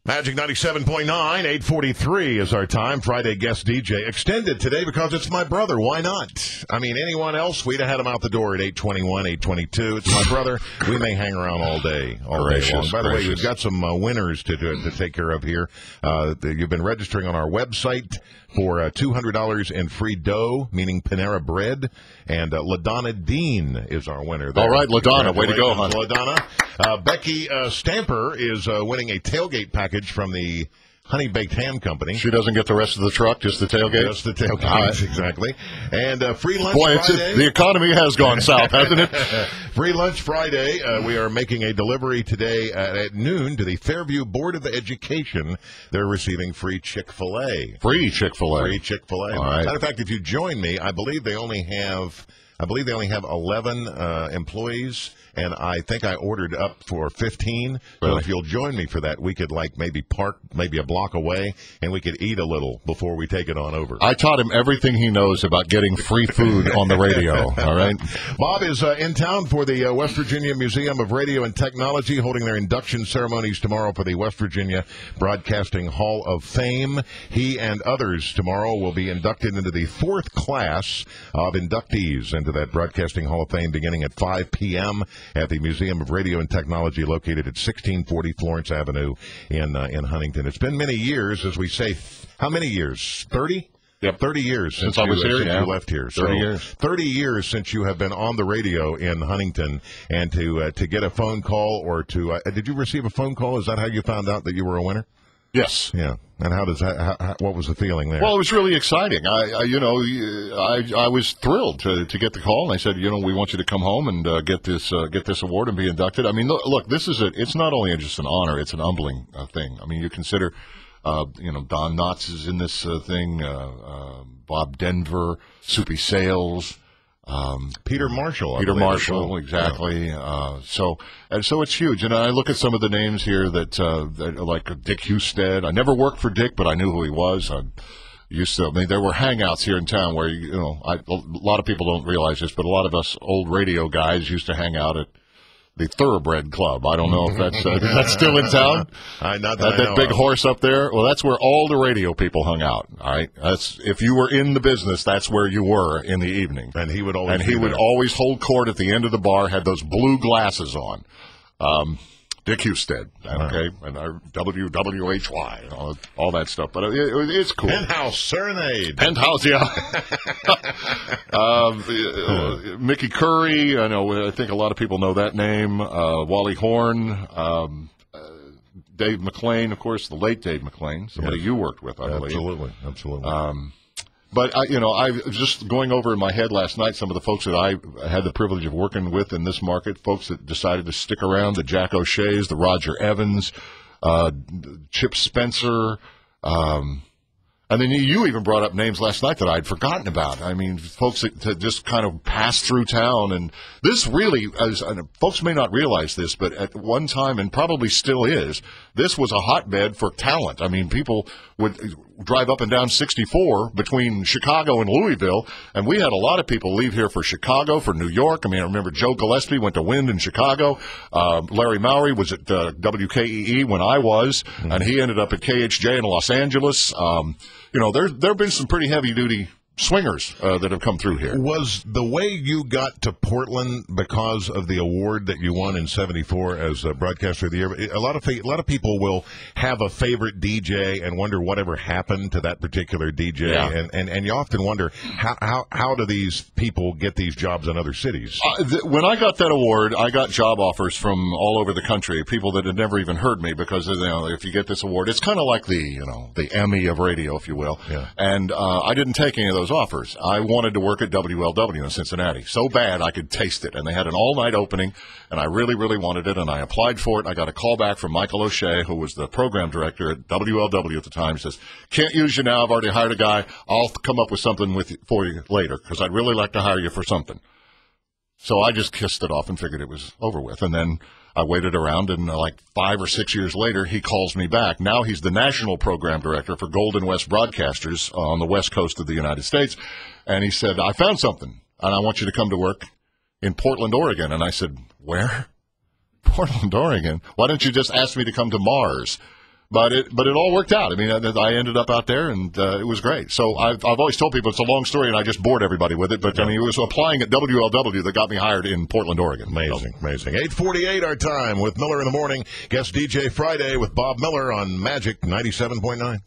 Magic 97.9, 8:43 is our time. Friday guest DJ. Extended today because it's my brother. Why not? I mean, anyone else, we'd have had him out the door at 8:21, 8:22. It's my brother. We may hang around all day long. By the way, we've got some winners to take care of here. You've been registering on our website for $200 in free dough, meaning Panera Bread. And LaDonna Dean is our winner there. All right, LaDonna, way to go, hon. LaDonna. Becky Stamper is winning a tailgate package from the Honey Baked Ham Company. She doesn't get the rest of the truck, just the tailgate? Just the tailgate, right. Exactly. And free lunch Friday. The economy has gone south, hasn't it? Free lunch Friday. We are making a delivery today at noon to the Fairview Board of Education. They're receiving free Chick-fil-A. Free Chick-fil-A. Free Chick-fil-A. All right. Matter of fact, if you join me, I believe they only have 11 employees, and I think I ordered up for 15. So Really? if you'll join me for that, we could maybe park maybe a block away, and we could eat a little before we take it on over. I taught him everything he knows about getting free food on the radio, all right? Bob is in town for the West Virginia Museum of Radio and Technology, holding their induction ceremonies tomorrow for the West Virginia Broadcasting Hall of Fame. He and others tomorrow will be inducted into the 4th class of inductees into that Broadcasting Hall of Fame beginning at 5 p.m. at the Museum of Radio and Technology located at 1640 Florence Avenue in Huntington. It's been many years, as we say. How many years? 30? Yep. 30 years since I was here, you left here. 30 years. 30 years since you have been on the radio in Huntington, and to get a phone call or to did you receive a phone call? Is that how you found out that you were a winner? Yes. Yeah. And how does that? What was the feeling there? Well, it was really exciting. I was thrilled to get the call, and I said, we want you to come home and get this award and be inducted. I mean, look, this is it's not only just an honor; it's an humbling thing. I mean, you consider, Don Knotts is in this thing, Bob Denver, Soupy Sales. Peter Marshall. Marshall, exactly. Yeah. So it's huge. And I look at some of the names here that like Dick Husted. I never worked for Dick, but I knew who he was. There were hangouts here in town where, a lot of people don't realize this, but a lot of us old radio guys used to hang out at the Thoroughbred Club. I don't know if that's still in town. That big horse up there. Well, that's where all the radio people hung out. All right, if you were in the business, that's where you were in the evening. And he would always always hold court at the end of the bar. Had those blue glasses on. Dick Husted, okay, and our WWHY, all that stuff. But it's cool. Penthouse Serenade. Penthouse, yeah. Mickey Curry, I think a lot of people know that name. Wally Horn, Dave McClain, of course, the late Dave McClain, somebody you worked with, I believe. Absolutely. But, I was just going over in my head last night some of the folks that I had the privilege of working with in this market, folks that decided to stick around, the Jack O'Shea's, the Roger Evans, Chip Spencer, and then you even brought up names last night that I'd forgotten about. I mean, folks that just kind of passed through town. And this really, folks may not realize this, but at one time, and probably still is, this was a hotbed for talent. I mean, people would drive up and down 64 between Chicago and Louisville, and we had a lot of people leave here for Chicago, for New York. I mean, I remember Joe Gillespie went to Wind in Chicago. Larry Mowry was at WKEE when I was, and he ended up at KHJ in Los Angeles. There have been some pretty heavy-duty swingers that have come through here. Was the way you got to Portland because of the award that you won in '74 as a Broadcaster of the Year? A lot of people will have a favorite DJ and wonder whatever happened to that particular DJ, yeah. and you often wonder how do these people get these jobs in other cities? When I got that award, I got job offers from all over the country, people that had never even heard me, because if you get this award, it's kind of like the Emmy of radio, if you will. Yeah. And I didn't take any of those offers. I wanted to work at WLW in Cincinnati so bad I could taste it, and they had an all-night opening, and I really, really wanted it, and I applied for it. I got a call back from Michael O'Shea, who was the program director at WLW at the time. Says, "Can't use you now. I've already hired a guy. I'll come up with something for you later, because I'd really like to hire you for something." So I just kissed it off and figured it was over with, and then I waited around, and like 5 or 6 years later, he calls me back. Now he's the national program director for Golden West Broadcasters on the west coast of the United States. And he said, "I found something, and I want you to come to work in Portland, Oregon." And I said, "Where?" "Portland, Oregon. Why don't you just ask me to come to Mars?" But it all worked out. I mean, I ended up out there, and it was great. So I've always told people it's a long story, and I just bored everybody with it. But I mean, it was applying at WLW that got me hired in Portland, Oregon. Amazing. 8:48 our time with Miller in the Morning. Guest DJ Friday with Bob Miller on Magic 97.9.